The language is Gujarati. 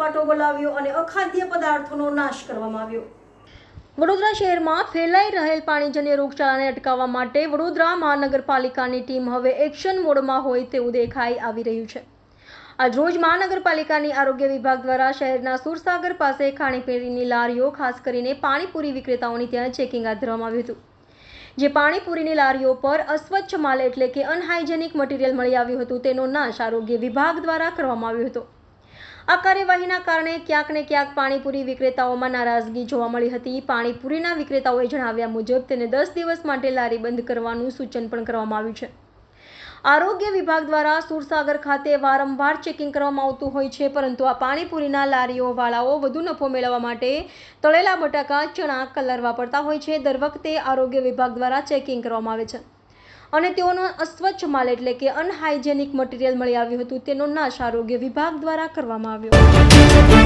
સપાટો બોલાવ્યો અને અખાદ્ય પદાર્થોનો નાશ કરવામાં આવ્યો। વડોદરા શહેરમાં ફેલાઈ રહેલ પાણીજન્ય રોગચાળાને અટકાવવા માટે વડોદરા મહાનગરપાલિકાની ટીમ હવે એક્શન મોડમાં હોય તેવું દેખાઈ આવી રહ્યું છે। આજરોજ મહાનગરપાલિકાની આરોગ્ય વિભાગ દ્વારા શહેરના સુરસાગર પાસે ખાણીપીણીની લારીઓ ખાસ કરીને પાણીપુરી વિક્રેતાઓની ત્યાં ચેકિંગ હાથ ધરવામાં આવ્યું હતું। જે પાણીપુરીની લારીઓ પર અસ્વચ્છ માલ એટલે કે અનહાઇજેનિક મટીરિયલ મળી આવ્યું હતું તેનો નાશ આરોગ્ય વિભાગ દ્વારા કરવામાં આવ્યો હતો। આ કાર્યવાહીના કારણે ક્યાંક ને ક્યાંક પાણીપુરી વિક્રેતાઓમાં નારાજગી જોવા મળી હતી। પાણીપુરીના વિક્રેતાઓએ જણાવ્યા મુજબ તેને 10 દિવસ માટે લારી બંધ કરવાનું સૂચન પણ કરવામાં આવ્યું છે। આરોગ્ય વિભાગ દ્વારા સુરસાગર ખાતે વારંવાર ચેકિંગ કરવામાં આવતું હોય છે, પરંતુ આ પાણીપુરીના લારીઓવાળાઓ વધુ નફો મેળવવા માટે તળેલા બટાકા, ચણા, કલર વાપરતા હોય છે। દર વખતે આરોગ્ય વિભાગ દ્વારા ચેકિંગ કરવામાં આવે છે અને તેઓનો અસ્વચ્છ માલ એટલે કે અનહાઇજેનિક મટીરિયલ મળી આવ્યું હતું તેનો નાશ આરોગ્ય વિભાગ દ્વારા કરવામાં આવ્યો।